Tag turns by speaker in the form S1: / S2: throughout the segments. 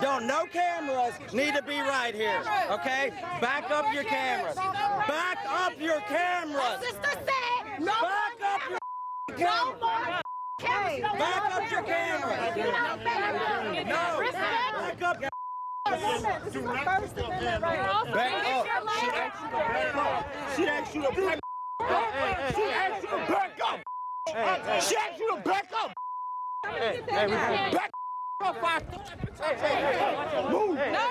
S1: No cameras need to be right here, okay? Back up your cameras. Back up your cameras.
S2: Sister said no.
S1: Back up your cameras. Back up your cameras. No. Back up.
S2: This is my First Amendment right.
S1: Back up. She asked you to back up. She asked you to back up. She asked you to back up. Back up. Move. No.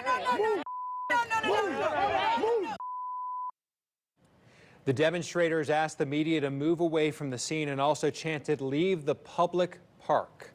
S3: The demonstrators asked the media to move away from the scene and also chanted, "Leave the public park."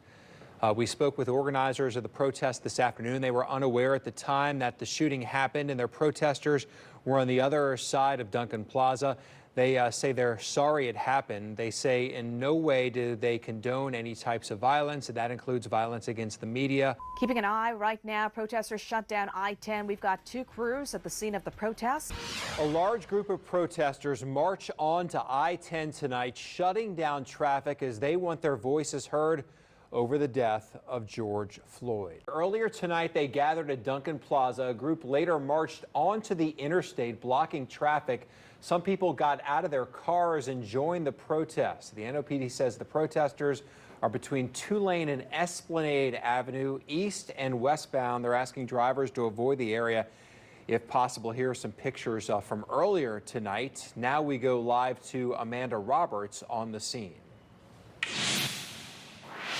S3: We spoke with organizers of the protest this afternoon. They were unaware at the time that the shooting happened, and their protesters were on the other side of Duncan Plaza. They say they're sorry it happened. They say in no way do they condone any types of violence, and that includes violence against the media.
S4: Keeping an eye right now, protesters shut down I-10. We've got 2 crews at the scene of the protest.
S3: A large group of protesters march on to I-10 tonight, shutting down traffic as they want their voices heard over the death of George Floyd. Earlier tonight, they gathered at Duncan Plaza. A group later marched onto the interstate, blocking traffic. Some people got out of their cars and joined the protest. The NOPD says the protesters are between Tulane and Esplanade Avenue, east and westbound. They're asking drivers to avoid the area if possible. Here are some pictures from earlier tonight. Now we go live to Amanda Roberts on the scene.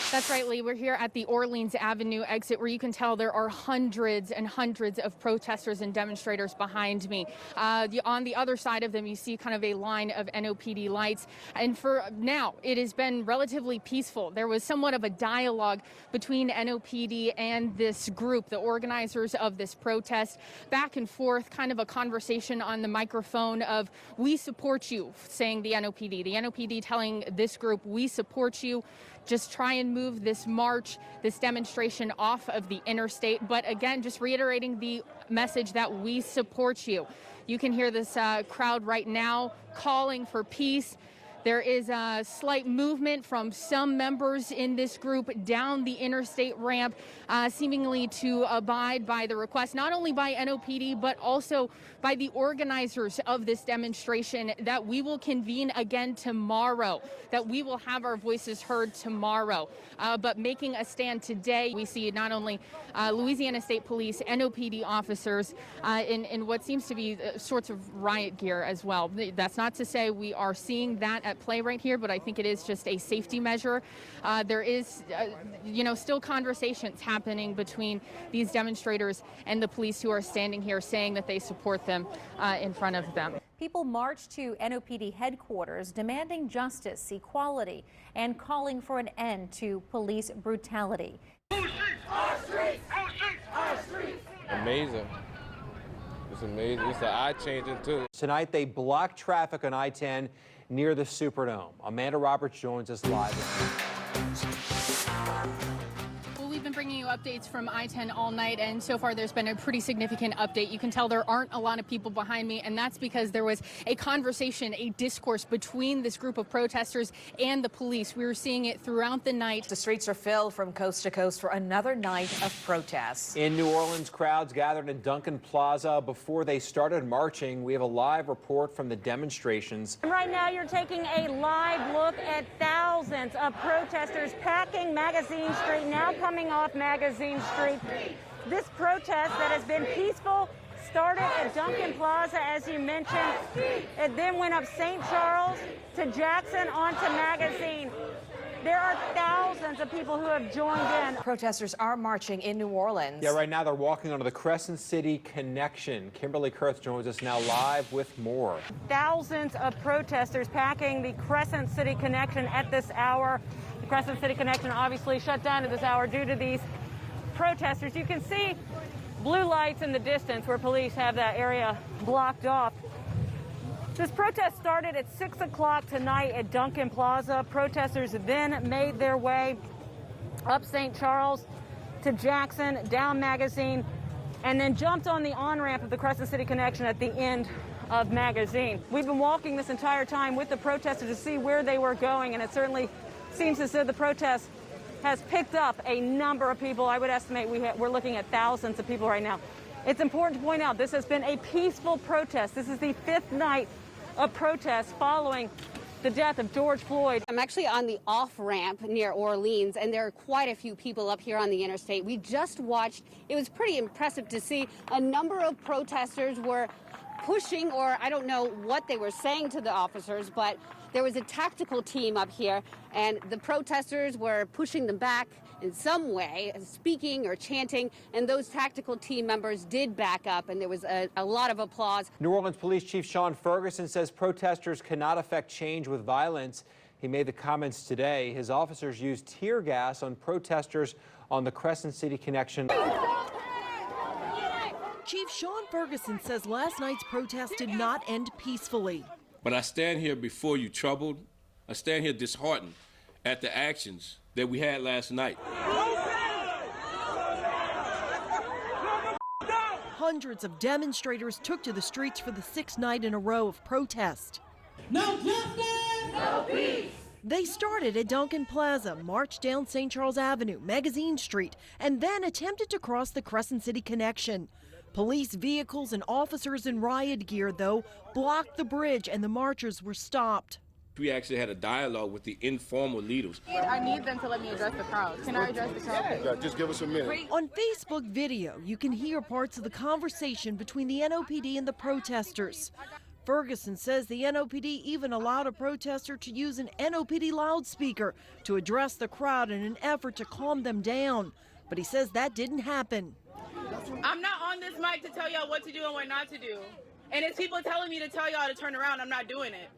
S5: That's right, Lee. We're here at the Orleans Avenue exit where you can tell there are hundreds and hundreds of protesters and demonstrators behind me. On the other side of them, you see kind of a line of NOPD lights. And for now, it has been relatively peaceful. There was somewhat of a dialogue between NOPD and this group, the organizers of this protest, back and forth, kind of a conversation on the microphone of, "We support you," saying the NOPD. The NOPD telling this group, "We support you. Just try and move this march, this demonstration off of the interstate." But again, just reiterating the message that we support you. You can hear this crowd right now calling for peace. There is a slight movement from some members in this group down the interstate ramp, seemingly to abide by the request, not only by NOPD, but also by the organizers of this demonstration, that we will convene again tomorrow, that we will have our voices heard tomorrow. But making a stand today, we see not only Louisiana State Police, NOPD officers in what seems to be sorts of riot gear as well. That's not to say we are seeing that at play right here, but I think it is just a safety measure. There is, still conversations happening between these demonstrators and the police who are standing here saying that they support them in front of them.
S6: People marched to NOPD headquarters demanding justice, equality, and calling for an end to police brutality.
S7: Our streets! Our streets! Our streets!
S8: Amazing. It's amazing. It's an eye-changing too.
S3: Tonight, they blocked traffic on I-10 near the Superdome. Amanda Roberts joins us live.
S5: We've been bringing you updates from I-10 all night, and so far there's been a pretty significant update. You can tell there aren't a lot of people behind me, and that's because there was a conversation, a discourse between this group of protesters and the police. We were seeing it throughout the night.
S4: The streets are filled from coast to coast for another night of protests.
S3: In New Orleans, crowds gathered in Duncan Plaza before they started marching. We have a live report from the demonstrations.
S9: Right now, you're taking a live look at thousands of protesters packing Magazine Street, now coming off Magazine Street. This protest that has been peaceful started at Duncan Plaza, as you mentioned. It then went up St. Charles to Jackson onto Magazine. There are thousands of people who have joined in.
S4: Protesters are marching in New Orleans.
S3: Yeah, right now they're walking onto the Crescent City Connection. Kimberly Kurth joins us now live with more.
S9: Thousands of protesters packing the Crescent City Connection at this hour. The Crescent City Connection obviously shut down at this hour due to these protesters. You can see blue lights in the distance where police have that area blocked off. This protest started at 6 o'clock tonight at Duncan Plaza. Protesters then made their way up St. Charles to Jackson, down Magazine, and then jumped on the on-ramp of the Crescent City Connection at the end of Magazine. We've been walking this entire time with the protesters to see where they were going, and it certainly seems as though the protests has picked up a number of people. I would estimate we're looking at thousands of people right now. It's important to point out this has been a peaceful protest. This is the 5th night of protests following the death of George Floyd.
S10: I'm actually on the off-ramp near Orleans, and there are quite a few people up here on the interstate. We just watched. It was pretty impressive to see a number of protesters were pushing, or I don't know what they were saying to the officers, but there was a tactical team up here, and the protesters were pushing them back in some way, speaking or chanting, and those tactical team members did back up, and there was a lot of applause.
S3: New Orleans Police Chief Sean Ferguson says protesters cannot affect change with violence. He made the comments today. His officers used tear gas on protesters on the Crescent City Connection.
S11: Chief Sean Ferguson says last night's protest did not end peacefully.
S12: But I stand here before you troubled. I stand here disheartened at the actions that we had last night.
S11: Hundreds of demonstrators took to the streets for the 6th night in a row of protest.
S7: No justice, no peace.
S11: They started at Duncan Plaza, marched down St. Charles Avenue, Magazine Street, and then attempted to cross the Crescent City Connection. Police vehicles and officers in riot gear, though, blocked the bridge and the marchers were stopped.
S12: We actually had a dialogue with the informal leaders.
S5: I need them to let me address the crowd. Can I address the crowd?
S1: Yeah, just give us a minute.
S11: On Facebook video, you can hear parts of the conversation between the NOPD and the protesters. Ferguson says the NOPD even allowed a protester to use an NOPD loudspeaker to address the crowd in an effort to calm them down. But he says that didn't happen.
S13: I'm not on this mic to tell y'all what to do and what not to do. And it's people telling me to tell y'all to turn around. I'm not doing it.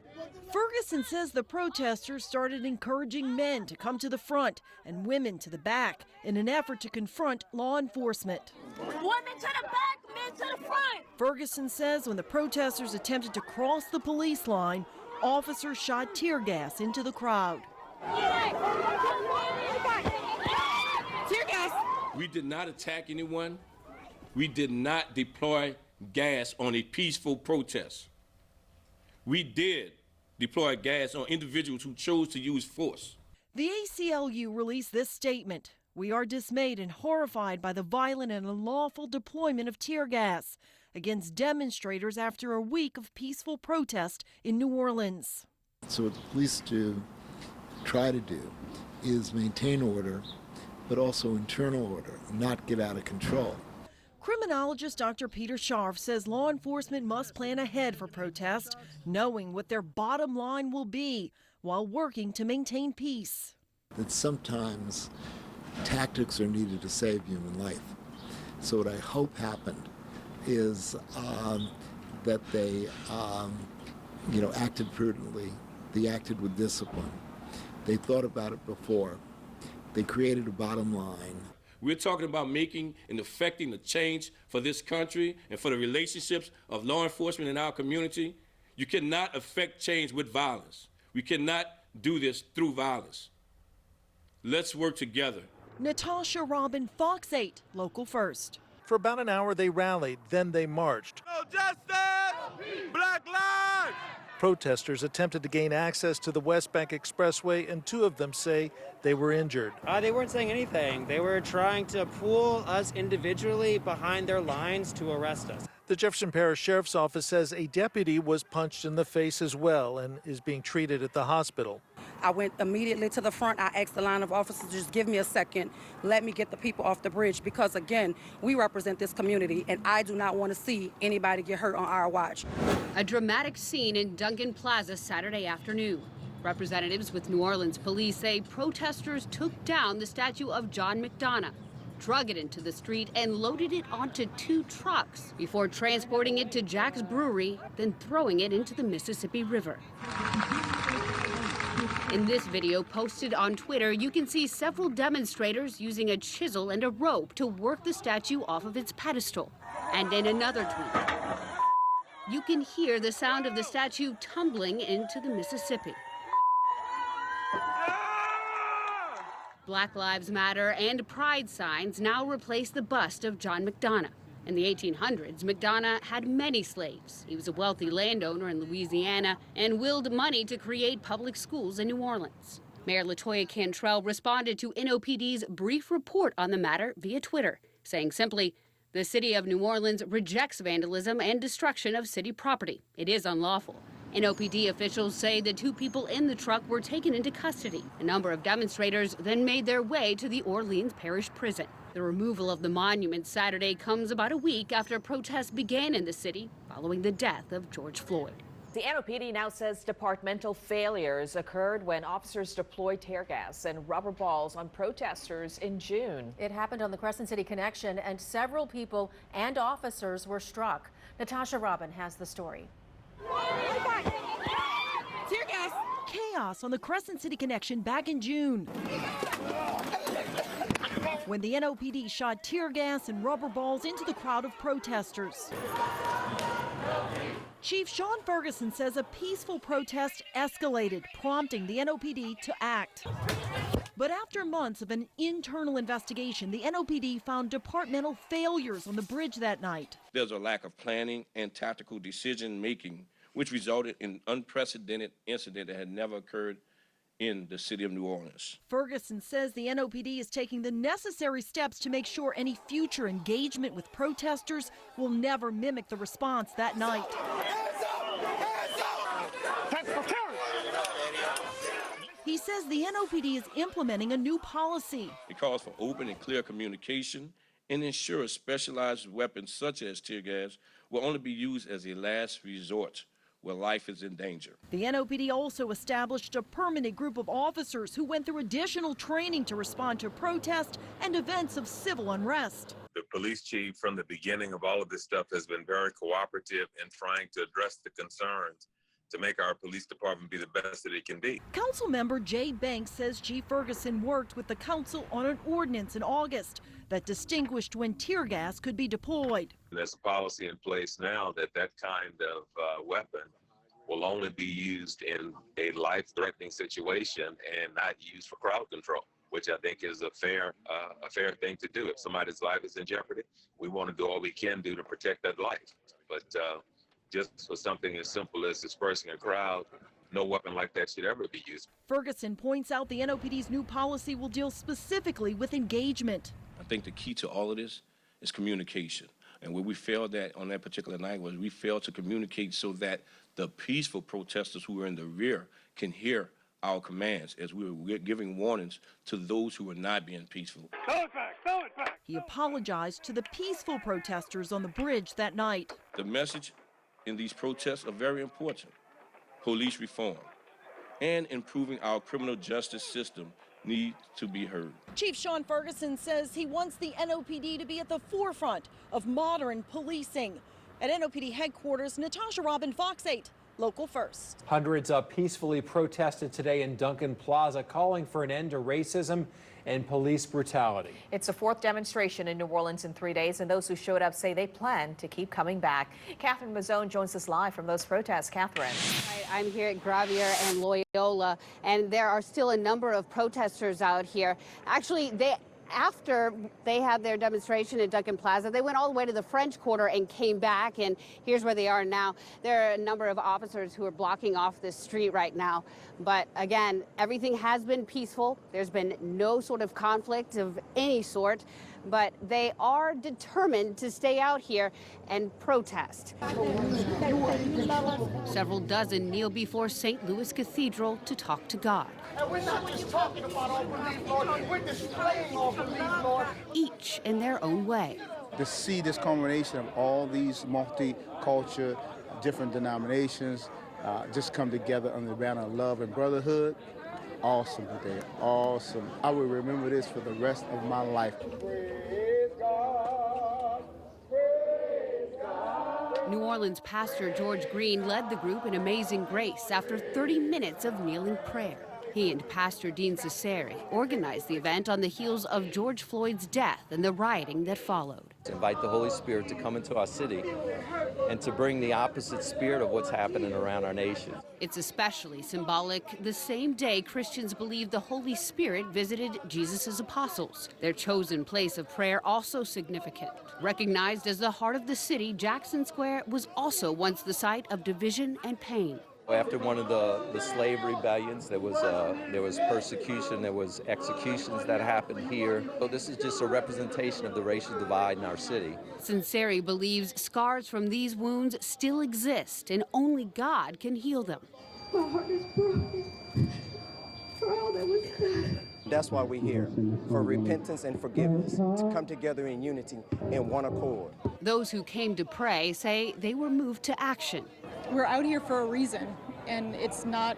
S11: Ferguson says the protesters started encouraging men to come to the front and women to the back in an effort to confront law enforcement.
S7: Women to the back, men to the front.
S11: Ferguson says when the protesters attempted to cross the police line, officers shot tear gas into the crowd.
S13: Tear gas.
S12: We did not attack anyone. We did not deploy gas on a peaceful protest. We did deploy gas on individuals who chose to use force.
S11: The ACLU released this statement. We are dismayed and horrified by the violent and unlawful deployment of tear gas against demonstrators after a week of peaceful protest in New Orleans.
S14: So what the police try to do is maintain order, but also internal order, not get out of control.
S11: Criminologist Dr. Peter Scharf says law enforcement must plan ahead for protest, knowing what their bottom line will be while working to maintain peace.
S14: That sometimes tactics are needed to save human life. So what I hope happened is that they acted prudently. They acted with discipline. They thought about it before. They created a bottom line.
S12: We're talking about making and affecting the change for this country and for the relationships of law enforcement in our community. You cannot affect change with violence. We cannot do this through violence. Let's work together.
S11: Natasha Robin, Fox 8, Local First.
S15: For about an hour they rallied, then they marched.
S1: No justice! Black lives!
S15: Protesters attempted to gain access to the West Bank Expressway, and 2 of them say they were injured.
S16: They weren't saying anything. They were trying to pull us individually behind their lines to arrest us.
S15: The Jefferson Parish Sheriff's Office says a deputy was punched in the face as well and is being treated at the hospital.
S17: I went immediately to the front. I asked the line of officers, just give me a second. Let me get the people off the bridge because, again, we represent this community, and I do not want to see anybody get hurt on our watch.
S10: A dramatic scene in Duncan Plaza Saturday afternoon. Representatives with New Orleans police say protesters took down the statue of John McDonough, drug it into the street, and loaded it onto 2 trucks before transporting it to Jack's Brewery, then throwing it into the Mississippi River. In this video posted on Twitter, you can see several demonstrators using a chisel and a rope to work the statue off of its pedestal. And in another tweet, you can hear the sound of the statue tumbling into the Mississippi. Black Lives Matter and Pride signs now replace the bust of John McDonough. In the 1800s, McDonough had many slaves. He was a wealthy landowner in Louisiana and willed money to create public schools in New Orleans. Mayor LaToya Cantrell responded to NOPD's brief report on the matter via Twitter, saying simply, "The city of New Orleans rejects vandalism and destruction of city property. It is unlawful." NOPD officials say the 2 people in the truck were taken into custody. A number of demonstrators then made their way to the Orleans Parish Prison. The removal of the monument Saturday comes about a week after protests began in the city following the death of George Floyd.
S4: The NOPD now says departmental failures occurred when officers deployed tear gas and rubber balls on protesters in June.
S6: It happened on the Crescent City Connection, and several people and officers were struck. Natasha Robin has the story.
S11: Tear gas! Chaos on the Crescent City Connection back in June, when the NOPD shot tear gas and rubber balls into the crowd of protesters. Chief Sean Ferguson says a peaceful protest escalated, prompting the NOPD to act. But after months of an internal investigation, the NOPD found departmental failures on the bridge that night.
S12: There's a lack of planning and tactical decision-making, which resulted in an unprecedented incident that had never occurred in the city of New Orleans.
S11: Ferguson says the NOPD is taking the necessary steps to make sure any future engagement with protesters will never mimic the response that night. He says the NOPD is implementing a new policy.
S12: It calls for open and clear communication and ensures specialized weapons such as tear gas will only be used as a last resort where life is in danger.
S11: The NOPD also established a permanent group of officers who went through additional training to respond to protests and events of civil unrest.
S18: The police chief from the beginning of all of this stuff has been very cooperative in trying to address the concerns to make our police department be the best that it can be.
S11: Council member Jay Banks says Chief Ferguson worked with the council on an ordinance in August that distinguished when tear gas could be deployed.
S18: There's a policy in place now that that kind of weapon will only be used in a life-threatening situation and not used for crowd control, which I think is a fair thing to do. If somebody's life is in jeopardy, we want to do all we can do to protect that life. But just for something as simple as dispersing a crowd, no weapon like that should ever be used.
S11: Ferguson points out the NOPD's new policy will deal specifically with engagement.
S12: I think the key to all of this is communication. And where we failed at on that particular night was we failed to communicate so that the peaceful protesters who were in the rear can hear our commands as we were giving warnings to those who were not being peaceful.
S7: Throw it back, throw it back.
S11: He apologized to the peaceful protesters on the bridge that night.
S12: The message in these protests are very important. Police reform and improving our criminal justice system need to be heard.
S11: Chief Sean Ferguson says he wants the NOPD to be at the forefront of modern policing. At NOPD headquarters, Natasha Robin, Fox 8, Local First.
S3: Hundreds peacefully protested today in Duncan Plaza, calling for an end to racism and police brutality.
S4: It's the 4th demonstration in New Orleans in 3 days, and those who showed up say they plan to keep coming back. Catherine Mazzone joins us live from those protests. Catherine.
S10: I'm here at Gravier and Loyola, and there are still a number of protesters out here. Actually, after they had their demonstration at Duncan Plaza, they went all the way to the French Quarter and came back, and here's where they are now. There are a number of officers who are blocking off this street right now. But again, everything has been peaceful. There's been no sort of conflict of any sort, but they are determined to stay out here and protest. Several dozen kneel before St. Louis Cathedral to talk to God.
S7: And we're not just talking about all belief, Lord. We're displaying all belief, Lord.
S10: Each in their own way.
S19: To see this combination of all these multicultural, different denominations just come together under the banner of love and brotherhood, awesome today, awesome. I will remember this for the rest of my life.
S7: Praise God. Praise God.
S10: New Orleans pastor George Green led the group in Amazing Grace after 30 minutes of kneeling prayer. He and Pastor Dean Cesare organized the event on the heels of George Floyd's death and the rioting that followed.
S20: To invite the Holy Spirit to come into our city and to bring the opposite spirit of what's happening around our nation.
S10: It's especially symbolic the same day Christians believe the Holy Spirit visited Jesus' apostles. Their chosen place of prayer also significant. Recognized as the heart of the city, Jackson Square was also once the site of division and pain.
S20: After one of the slave rebellions, there was persecution, there was executions that happened here. So this is just a representation of the racial divide in our city.
S10: Sunseri believes scars from these wounds still exist and only God can heal them.
S2: My heart is broken for all that was done.
S21: That's why we're here, for repentance and forgiveness, to come together in unity in one accord.
S10: Those who came to pray say they were moved to action.
S22: We're out here for a reason, and it's not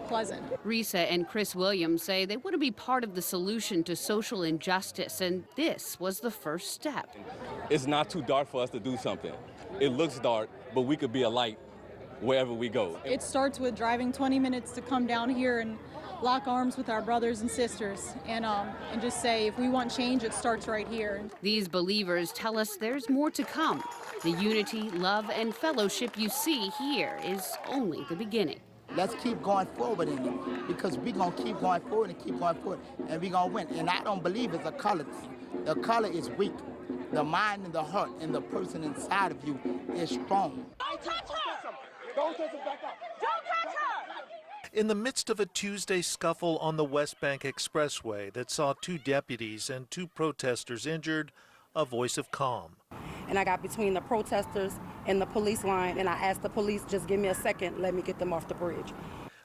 S22: pleasant.
S10: Risa and Chris Williams say they want to be part of the solution to social injustice, and this was the first step.
S8: It's not too dark for us to do something. It looks dark, but we could be a light wherever we go.
S22: It starts with driving 20 minutes to come down here and lock arms with our brothers and sisters and just say, if we want change, it starts right here.
S10: These believers tell us there's more to come. The unity, love, and fellowship you see here is only the beginning.
S23: Let's keep going forward in it, because we're going to keep going forward and keep going forward, and we're going to win. And I don't believe it's a color thing. The color is weak. The mind and the heart and the person inside of you is strong.
S2: Don't touch her! Don't touch her back up! Don't touch her!
S15: In the midst of a Tuesday scuffle on the West Bank Expressway that saw 2 deputies and 2 protesters injured, a voice of calm.
S17: And I got between the protesters and the police line, and I asked the police, just give me a second, let me get them off the bridge.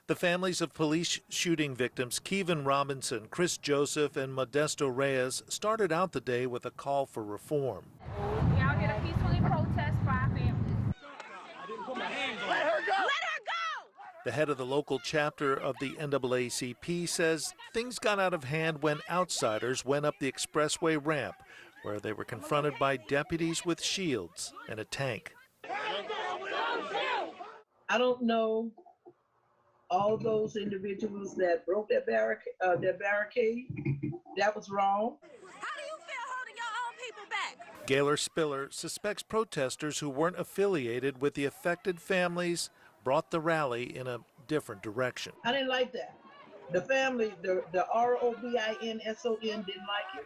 S15: The families of police shooting victims Kevin Robinson, Chris Joseph, and Modesto Reyes started out the day with a call for reform.
S2: We out here to peacefully protest for our families. Let her go! Let her go!
S15: The head of the local chapter of the NAACP says things got out of hand when outsiders went up the expressway ramp, where they were confronted by deputies with shields and a tank.
S24: I don't know all those individuals that broke their barricade. That was wrong.
S2: How do you feel holding your own people back?
S15: Gaylor Spiller suspects protesters who weren't affiliated with the affected families brought the rally in a different direction.
S24: I didn't like that. The family, the ROBINSON didn't like it.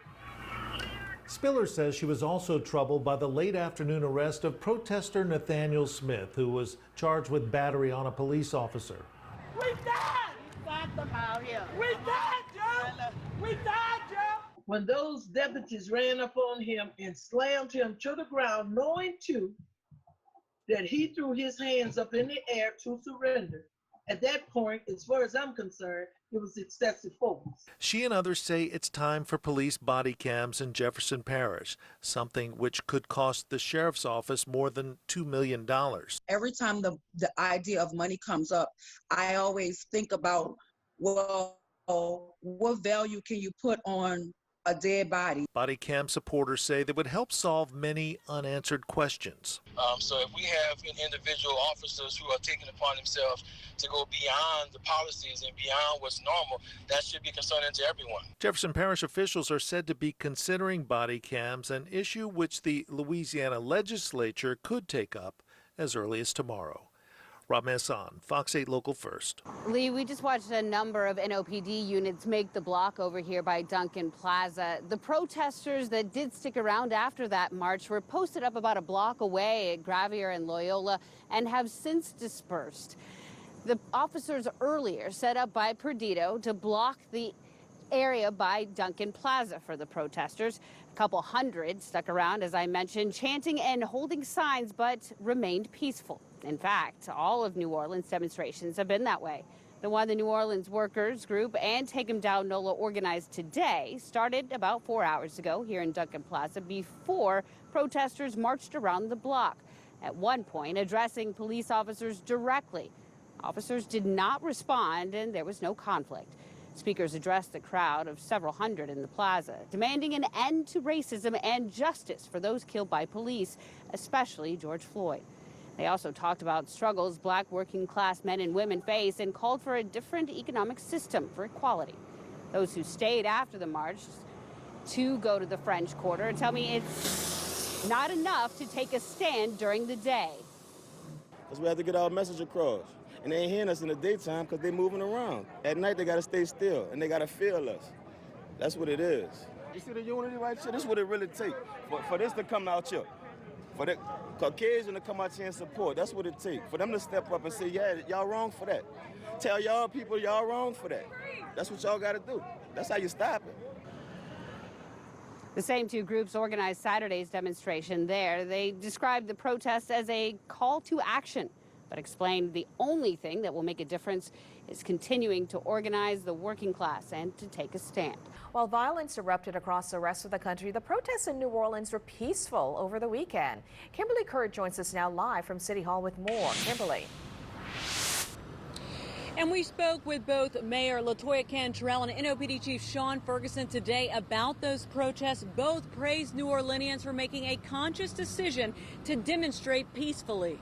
S15: Spiller says she was also troubled by the late afternoon arrest of protester Nathaniel Smith, who was charged with battery on a police officer.
S2: We died! We died, Joe! We died, Joe!
S24: When those deputies ran up on him and slammed him to the ground, knowing too that he threw his hands up in the air to surrender, at that point, as far as I'm concerned, it was excessive force.
S15: She and others say it's time for police body cams in Jefferson Parish, something which could cost the sheriff's office more than $2 million.
S25: Every time the idea of money comes up, I always think about, well, what value can you put on a dead body?
S15: Body cam supporters say they would help solve many unanswered questions.
S26: So if we have individual officers who are taking upon themselves to go beyond the policies and beyond what's normal, that should be concerning to everyone.
S15: Jefferson Parish officials are said to be considering body cams, an issue which the Louisiana legislature could take up as early as tomorrow. Rob Masson, Fox 8 Local First.
S10: Lee, we just watched a number of NOPD units make the block over here by Duncan Plaza. The protesters that did stick around after that march were posted up about a block away at Gravier and Loyola and have since dispersed. The officers earlier set up by Perdido to block the area by Duncan Plaza for the protesters. A couple hundred stuck around, as I mentioned, chanting and holding signs, but remained peaceful. In fact, all of New Orleans demonstrations have been that way. The one the New Orleans Workers Group and Take 'em Down NOLA organized today started about 4 hours ago here in Duncan Plaza before protesters marched around the block, at one point addressing police officers directly. Officers did not respond and there was no conflict. Speakers addressed the crowd of several hundred in the plaza, demanding an end to racism and justice for those killed by police, especially George Floyd. They also talked about struggles black working class men and women face and called for a different economic system for equality. Those who stayed after the march to go to the French Quarter tell me it's not enough to take a stand during the day.
S27: Because we have to get our message across. And they ain't hearing us in the daytime because they're moving around. At night, they got to stay still, and they got to feel us. That's what it is. You see the unity right here? This is what it really takes for this to come out here. For the Caucasian to come out here and support, that's what it takes. For them to step up and say, yeah, y'all wrong for that. Tell y'all people y'all wrong for that. That's what y'all got to do. That's how you stop it.
S10: The same two groups organized Saturday's demonstration there. They described the protests as a call to action, but explained the only thing that will make a difference is continuing to organize the working class and to take a stand.
S4: While violence erupted across the rest of the country, the protests in New Orleans were peaceful over the weekend. Kimberly Kurt joins us now live from City Hall with more. Kimberly.
S1: And we spoke with both Mayor LaToya Cantrell and NOPD Chief Sean Ferguson today about those protests. Both praised New Orleanians for making a conscious decision to demonstrate peacefully.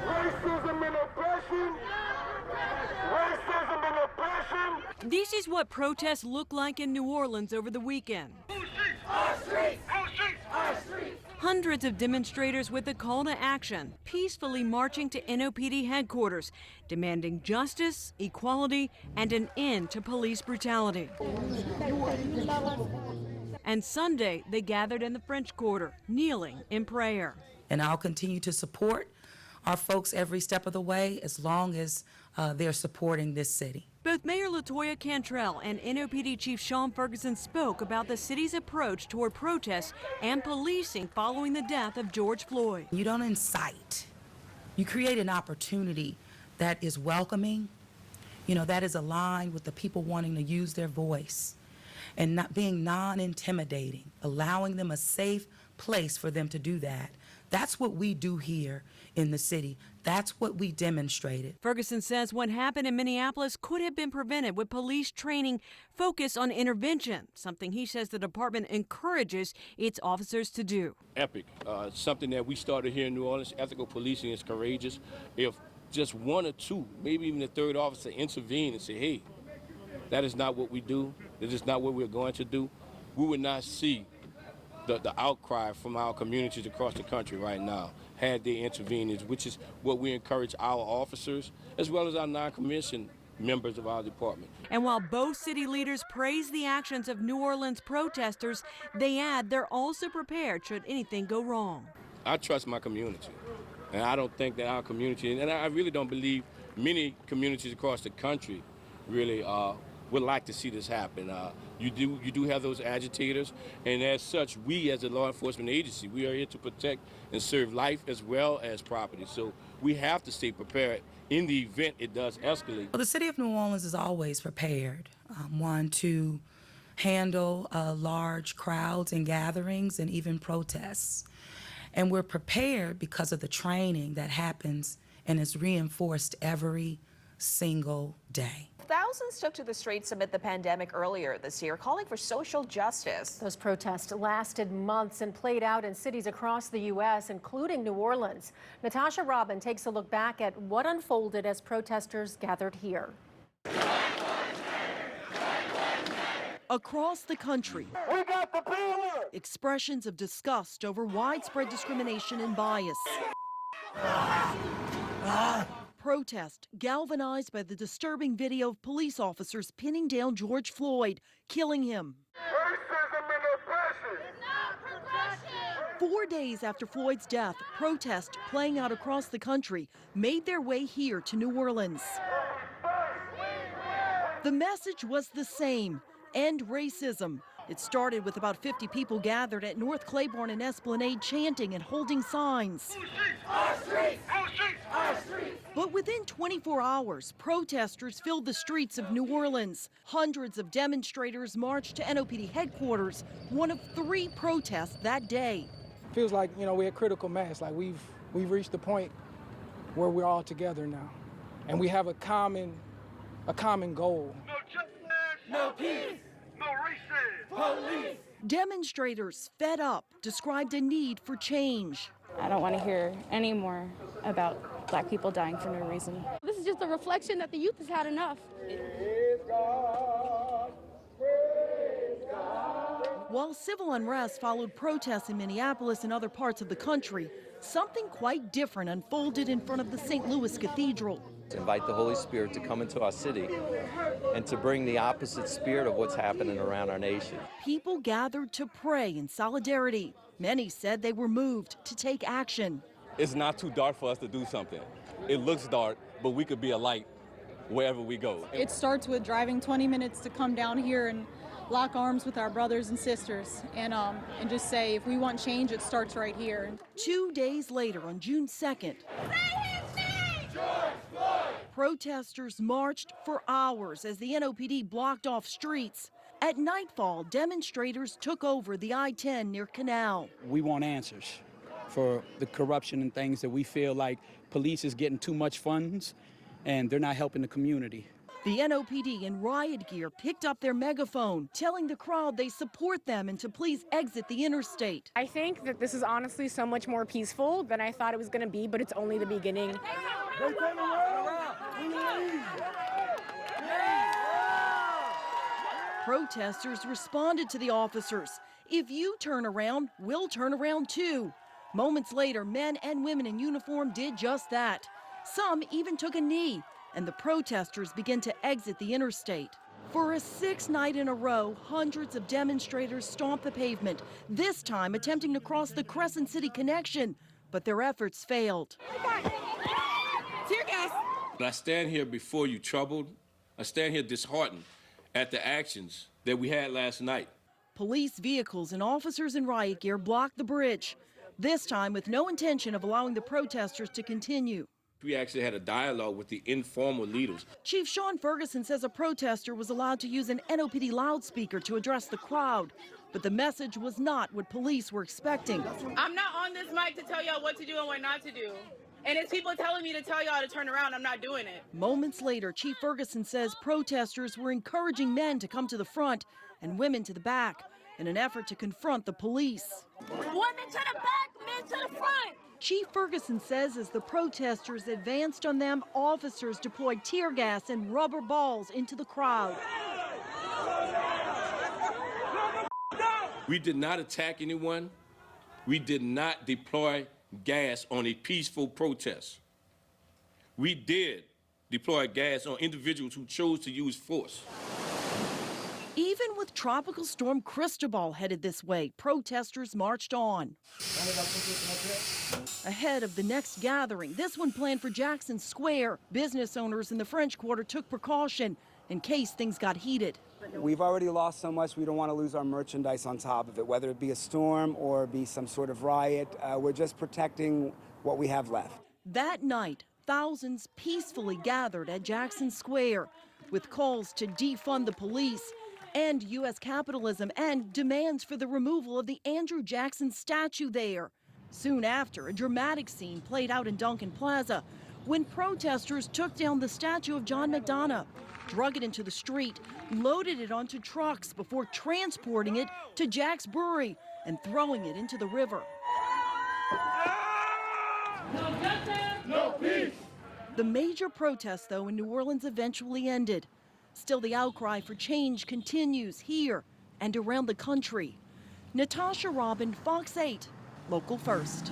S7: Racism and oppression. Racism and oppression.
S1: This is what protests look like in New Orleans over the weekend.
S7: Our streets! Our streets! Our streets!
S1: Hundreds of demonstrators with a call to action, peacefully marching to NOPD headquarters, demanding justice, equality, and an end to police brutality. And Sunday, they gathered in the French Quarter, kneeling in prayer.
S5: And I'll continue to support our folks every step of the way as long as they're supporting this city.
S1: Both Mayor LaToya Cantrell and NOPD Chief Sean Ferguson spoke about the city's approach toward protests and policing following the death of George Floyd.
S5: You don't incite. You create an opportunity that is welcoming, that is aligned with the people wanting to use their voice and not being non-intimidating, allowing them a safe place for them to do that. That's what we do here in the city. That's what we demonstrated.
S1: Ferguson says what happened in Minneapolis could have been prevented with police training focused on intervention, something he says the department encourages its officers to do.
S12: Epic, something that we started here in New Orleans. Ethical policing is courageous. If just one or two, maybe even the third officer intervene and say, hey, that is not what we do, that is not what we're going to do, we would not see the outcry from our communities across the country right now had they intervened, which is what we encourage our officers as well as our non-commissioned members of our department.
S1: And while both city leaders praise the actions of New Orleans protesters, they add they're also prepared should anything go wrong.
S12: I trust my community, and I don't think that our community, and I really don't believe many communities across the country really would like to see this happen. You do have those agitators, and as such, we as a law enforcement agency, we are here to protect and serve life as well as property. So we have to stay prepared in the event it does escalate.
S5: Well, the city of New Orleans is always prepared, to handle large crowds and gatherings and even protests. And we're prepared because of the training that happens and is reinforced every single day.
S4: Thousands took to the streets amid the pandemic earlier this year, calling for social justice.
S6: Those protests lasted months and played out in cities across the U.S., including New Orleans. Natasha Robin takes a look back at what unfolded as protesters gathered here.
S11: Across the country,
S7: We got the power!
S11: expressions of disgust over widespread discrimination and bias. Protest galvanized by the disturbing video of police officers pinning down George Floyd, killing him.
S7: Racism and oppression!
S11: 4 days after Floyd's death, protests playing out across the country made their way here to New Orleans. The message was the same: end racism. It started with about 50 people gathered at North Claiborne and Esplanade chanting and holding signs.
S7: Our streets! Our streets! Our streets!
S11: But within 24 hours, protesters filled the streets of New Orleans. Hundreds of demonstrators marched to NOPD headquarters, one of 3 protests that day.
S9: Feels like, we're a critical mass. Like we've reached the point where we're all together now. And we have a common goal.
S7: No justice! No peace! No racism! Police!
S11: Demonstrators, fed up, described a need for change.
S13: I don't want to hear any more about Black people dying for no reason.
S14: This is just a reflection that the youth has had enough.
S7: Praise God! Praise God!
S11: While civil unrest followed protests in Minneapolis and other parts of the country, something quite different unfolded in front of the St. Louis Cathedral.
S20: To invite the Holy Spirit to come into our city and to bring the opposite spirit of what's happening around our nation.
S11: People gathered to pray in solidarity. Many said they were moved to take action.
S3: It's not too dark for us to do something. It looks dark, but we could be a light wherever we go.
S13: It starts with driving 20 minutes to come down here and lock arms with our brothers and sisters and just say, if we want change, it starts right here.
S11: 2 days later, on June 2nd, protesters marched for hours as the NOPD blocked off streets. At nightfall, demonstrators took over the I-10 near Canal.
S8: We want answers for the corruption and things that we feel like police is getting too much funds and they're not helping the community.
S11: The NOPD in riot gear picked up their megaphone, telling the crowd they support them and to please exit the interstate.
S16: I think that this is honestly so much more peaceful than I thought it was going to be, but it's only the beginning.
S11: Protesters responded to the officers. If you turn around, we'll turn around too. Moments later, men and women in uniform did just that. Some even took a knee, and the protesters began to exit the interstate. For a sixth night in a row, hundreds of demonstrators stomped the pavement, this time attempting to cross the Crescent City connection, but their efforts failed.
S16: Tear gas.
S12: I stand here before you troubled. I stand here disheartened at the actions that we had last night.
S11: Police vehicles and officers in riot gear blocked the bridge, this time with no intention of allowing the protesters to continue.
S12: We actually had a dialogue with the informal leaders.
S11: Chief Sean Ferguson says a protester was allowed to use an NOPD loudspeaker to address the crowd, but the message was not what police were expecting.
S18: I'm not on this mic to tell y'all what to do and what not to do. And it's people telling me to tell y'all to turn around, I'm not doing it.
S11: Moments later, Chief Ferguson says protesters were encouraging men to come to the front and women to the back in an effort to confront the police.
S2: Women to the back, men to the front.
S11: Chief Ferguson says as the protesters advanced on them, officers deployed tear gas and rubber balls into the crowd.
S12: We did not attack anyone. We did not deploy gas on a peaceful protest. We did deploy gas on individuals who chose to use force.
S11: Even with Tropical Storm Cristobal headed this way, protesters marched on. Ahead of the next gathering, this one planned for Jackson Square, business owners in the French Quarter took precaution in case things got heated.
S19: We've already lost so much, we don't want to lose our merchandise on top of it, whether it be a storm or be some sort of riot. We're just protecting what we have left.
S11: That night, thousands peacefully gathered at Jackson Square with calls to defund the police and U.S. capitalism and demands for the removal of the Andrew Jackson statue there. Soon after, a dramatic scene played out in Duncan Plaza when protesters took down the statue of John McDonough, drug it into the street, loaded it onto trucks before transporting it to Jack's Brewery and throwing it into the river.
S2: No justice, no peace.
S11: The major protests, though, in New Orleans eventually ended. Still, the outcry for change continues here and around the country. Natasha Robin, Fox 8, Local First.